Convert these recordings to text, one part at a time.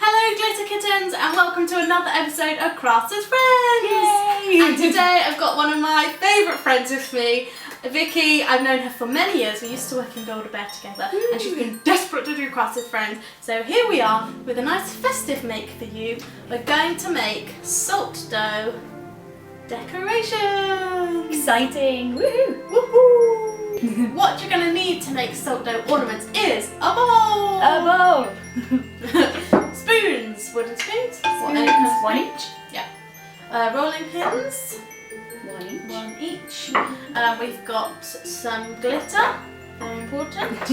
Hello Glitter Kittens and welcome to another episode of Crafts with Friends! Yay! And today I've got one of my favourite friends with me, Vicky. I've known her for many years. We used to work in Build-A-Bear together and she's been desperate to do Crafts with Friends. So here we are with a nice festive make for you. We're going to make salt dough decorations! Exciting! Woohoo! Woohoo! What you're going to need to make salt dough ornaments is a bowl! A bowl! Spoons, wooden spoons. One each. Yeah. Rolling pins. One each. We've got some glitter. Very important.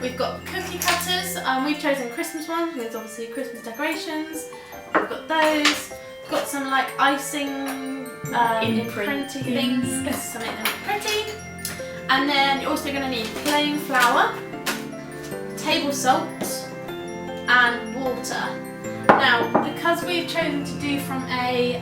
We've got cookie cutters. We've chosen Christmas ones because obviously Christmas decorations. We've got those. We've got some like icing imprinty things to make them pretty. And then you're also going to need plain flour, table salt, and water. Now, because we've chosen to do from a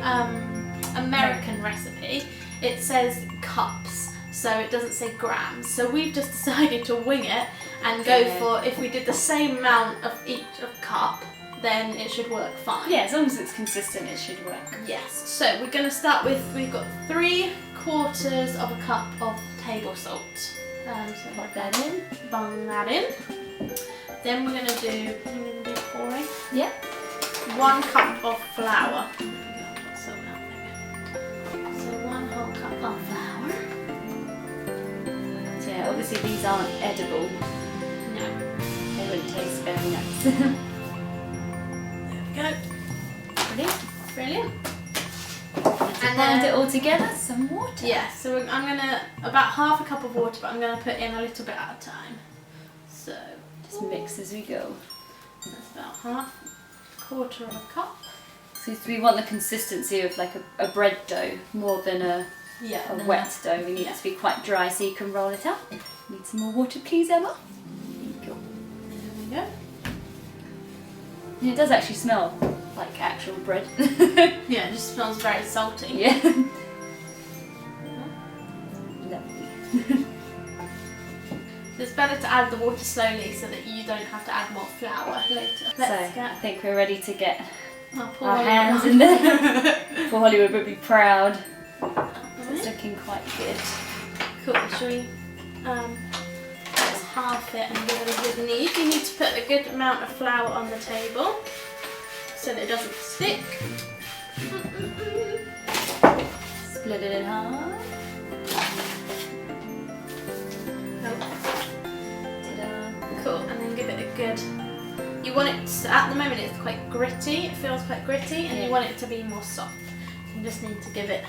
American recipe, it says cups, so it doesn't say grams. So we've just decided to wing it and go for, if we did the same amount of each cup, then it should work fine. Yeah, as long as it's consistent, it should work. Yes. So we're going to start with, we've got 3/4 of a cup of table salt. So Pop that in. Bung that in. Then we're going to do pouring. Yeah. 1 cup of flour. So 1 whole cup of flour. So yeah, obviously these aren't edible. No. They wouldn't taste very nice. There we go. Brilliant. Brilliant. And blend it all together, some water. Yeah, so I'm going to, about 1/2 cup of water, but I'm going to put in a little bit at a time. So, just mix as we go. That's about 1/4 of a cup. So we want the consistency of like a bread dough more than a wet dough. We need it to be quite dry so you can roll it out. Need some more water, please, Emma? There we go. And it does actually smell like actual bread. Yeah, it just smells very salty. Yeah. Lovely. It's better to add the water slowly so that you don't have to add more flour later. I think we're ready to get our hands in there. Poor Hollywood would be proud. It's looking quite good. Cool, shall we just half it and give it a good knead. You need to put a good amount of flour on the table so that it doesn't stick. Split it in half. Cool, and then give it a good, you want it to, at the moment it's quite gritty, it feels quite gritty, and you want it to be more soft. You just need to give it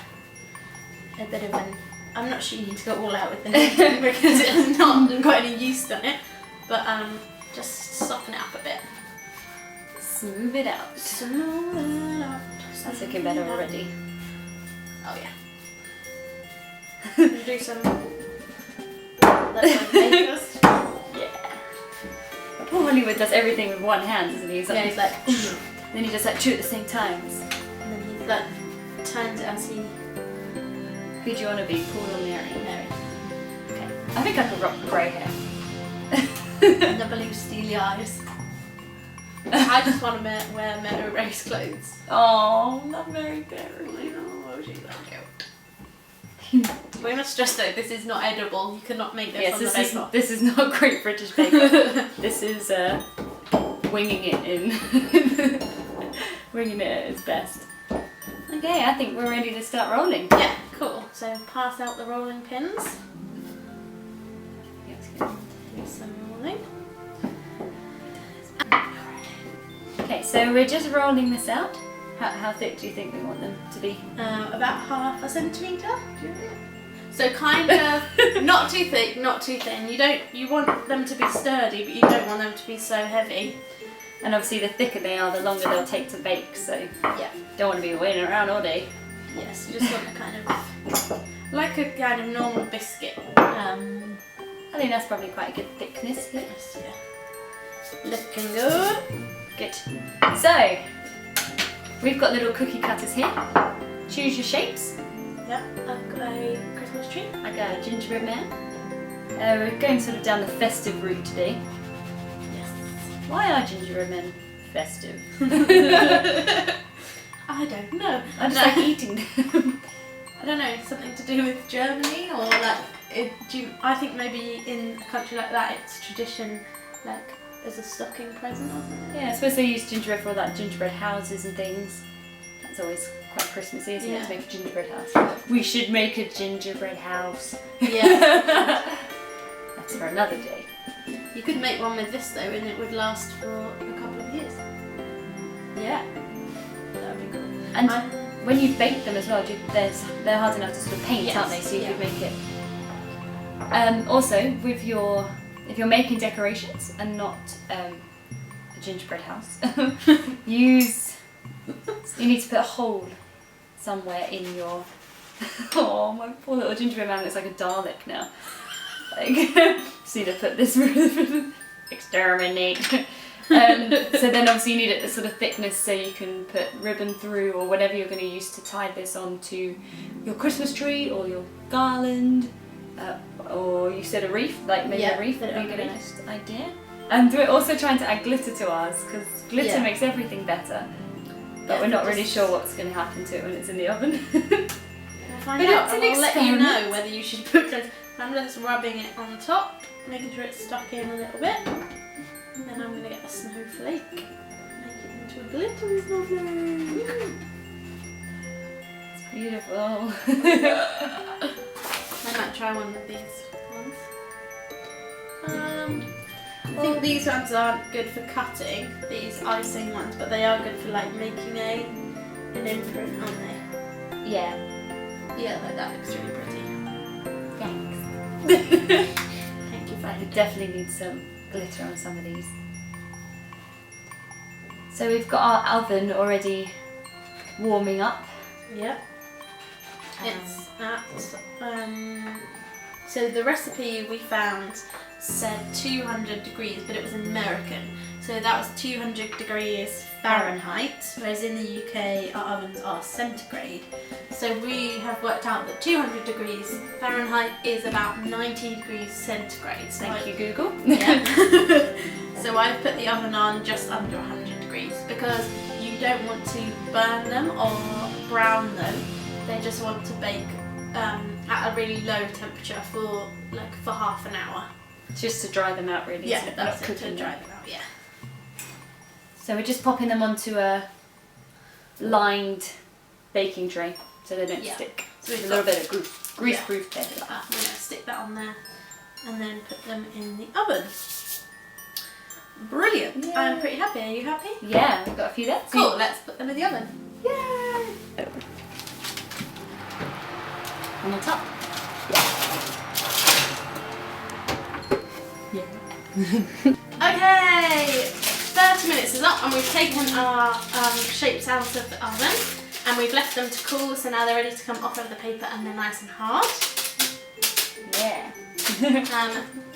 a bit of an, I'm not sure you need to go all out with the kneading because it's not got any yeast on it, but just soften it up a bit. Smooth it out. Smooth it out. That's looking better already. Oh yeah. Do some papers. Poor Hollywood does everything with one hand, doesn't he? Yeah, he's like, then he does like 2 at the same times. and then he like turns it as he. Who do you want to be, Paul or Mary? Mary. Okay. I think I could rock grey hair. And the blue steely eyes. I just want to wear Mary Ray's clothes. Oh, not Mary Berry. I know, she's so cute. We must stress though, this is not edible. You cannot make this on the bake-off. This is not Great British Bake Off. This is winging it in. Winging it at its best. Okay, I think we're ready to start rolling. Yeah, cool. So pass out the rolling pins. Yes, good. Do some rolling. Okay, so we're just rolling this out. How thick do you think we want them to be? About 1/2 centimetre. So kind of not too thick, not too thin. You want them to be sturdy, but you don't want them to be so heavy. And obviously the thicker they are, the longer they'll take to bake, so yeah, don't want to be waiting around all day. Yes, you just want a kind of, like a kind of normal biscuit. I think that's probably quite a good thickness. Yes, yeah. Looking good. Good. So, we've got little cookie cutters here. Choose your shapes. Yeah, I've got a Christmas tree. I got a gingerbread man. We're going sort of down the festive route today. Yes. Why are gingerbread men festive? I don't know. I just like eating them. I don't know, something to do with Germany or like, I think maybe in a country like that it's tradition like as a stocking present or something. Yeah, I suppose they use gingerbread for all that gingerbread houses and things. That's always quite Christmassy, isn't it, to make a gingerbread house? We should make a gingerbread house. Yeah. That's for another day. You could make one with this though and it would last for a couple of years. Yeah. That would be cool. And when you bake them as well, they're hard enough to sort of paint, aren't they? So you could make it. Also, if you're making decorations and not a gingerbread house, you need to put a hole somewhere in your. Oh, my poor little gingerbread man looks like a Dalek now. Like, just need to put this exterminate. So then obviously you need it a sort of thickness so you can put ribbon through or whatever you're going to use to tie this onto your Christmas tree or your garland, or you said a wreath, like maybe a wreath would be a nice idea. And we're also trying to add glitter to ours because glitter makes everything better, but we're not really sure what's going to happen to it when it's in the oven. We'll find out and I'll let you know whether you should put glitter. I'm just rubbing it on top, making sure it's stuck in a little bit. And then I'm going to get a snowflake, make it into a glittery snowflake. It's beautiful. I might try one of these ones. I think these ones aren't good for cutting, these icing ones, but they are good for like making an imprint, aren't they? Yeah. Yeah, like that looks really pretty. Thanks. Thank you for I definitely need some glitter on some of these. So we've got our oven already warming up. Yep. It's at so the recipe we found said 200 degrees, but it was American. So that was 200 degrees Fahrenheit, whereas in the UK our ovens are centigrade. So we have worked out that 200 degrees Fahrenheit is about 90 degrees centigrade. So Thank you, Google. Yeah. So I've put the oven on just under 100 degrees because you don't want to burn them or brown them. They just want to bake at a really low temperature for half an hour. Just to dry them out, really. Yeah, isn't it? that's Not it, to cooking dry them. them out, yeah. So we're just popping them onto a lined baking tray so they don't stick. So a little bit of grease-proof tape. I'm going to stick that on there and then put them in the oven. Brilliant. Yay. I'm pretty happy. Are you happy? Yeah, we've got a few left. Cool, let's put them in the oven. Yay! On the top. Okay, 30 minutes is up and we've taken our shapes out of the oven and we've left them to cool, so now they're ready to come off of the paper and they're nice and hard. Yeah.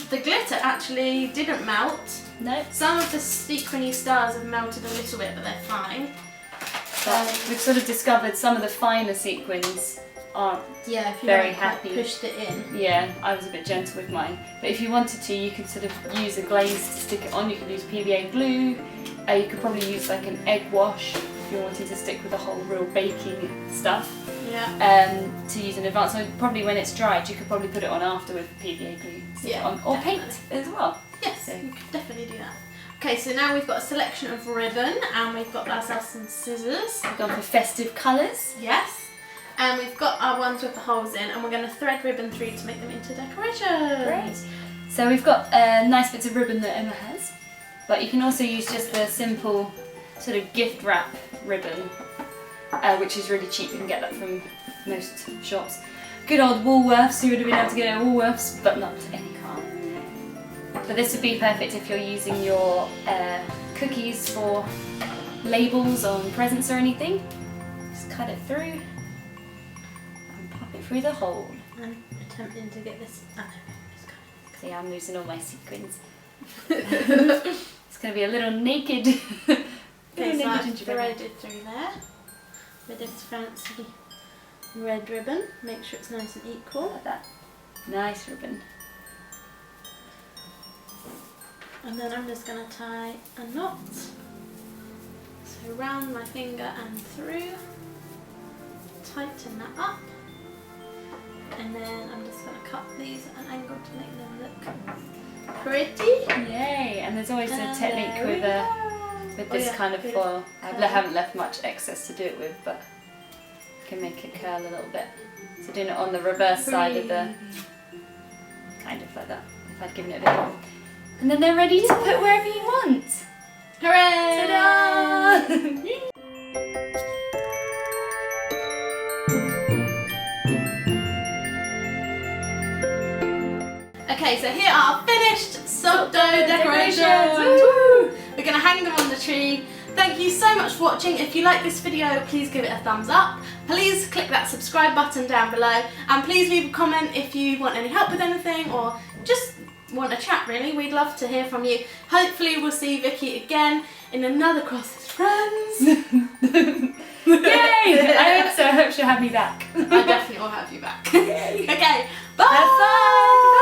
The glitter actually didn't melt. No. Some of the sequiny stars have melted a little bit, but they're fine. But we've sort of discovered some of the finer sequins aren't Yeah, if you very haven't quite happy. pushed it in. Yeah, I was a bit gentle with mine. But if you wanted to, you could sort of use a glaze to stick it on. You could use PVA glue. You could probably use like an egg wash if you're wanting to stick with the whole real baking stuff. Yeah. To use in advance. So probably when it's dried, you could probably put it on after with PVA glue. Stick it on, or definitely. paint as well. Yes, So- you could definitely do that. Okay, so now we've got a selection of ribbon and we've got ourselves some scissors. We've gone for festive colours. Yes. And we've got our ones with the holes in and we're going to thread ribbon through to make them into decorations. Great. So we've got nice bits of ribbon that Emma has, but you can also use just the simple sort of gift wrap ribbon, which is really cheap. You can get that from most shops. Good old Woolworths, you would have been able to get it at Woolworths, but not any kind. But this would be perfect if you're using your cookies for labels on presents or anything. Just cut it through and pop it through the hole. I'm attempting to get this. Oh no, just cut it. See, I'm losing all my sequins. It's going to be a little naked. Okay, so I've gingerbread. threaded through there with this fancy red ribbon. Make sure it's nice and equal. Like that. Nice ribbon. And then I'm just going to tie a knot So round my finger and through. Tighten that up. And then I'm just going to cut these at an angle to make them look pretty. Yay! And there's always a And technique there we with go. this yeah, kind of good foil. I curl. haven't left much excess to do it with, but you can make it curl a little bit. So doing it on the reverse side of the, kind of like that, if I'd given it a bit more. And then they're ready to put wherever you want. Hooray! Ta-da! Okay, so here are our finished salt dough decorations. Woo! We're going to hang them on the tree. Thank you so much for watching. If you like this video, please give it a thumbs up. Please click that subscribe button down below. And please leave a comment if you want any help with anything or just want a chat really. We'd love to hear from you. Hopefully we'll see Vicky again in another Cross as Friends. Yay! I hope so. I hope she'll have me back. I definitely will have you back. Yay. Okay, bye! Have fun!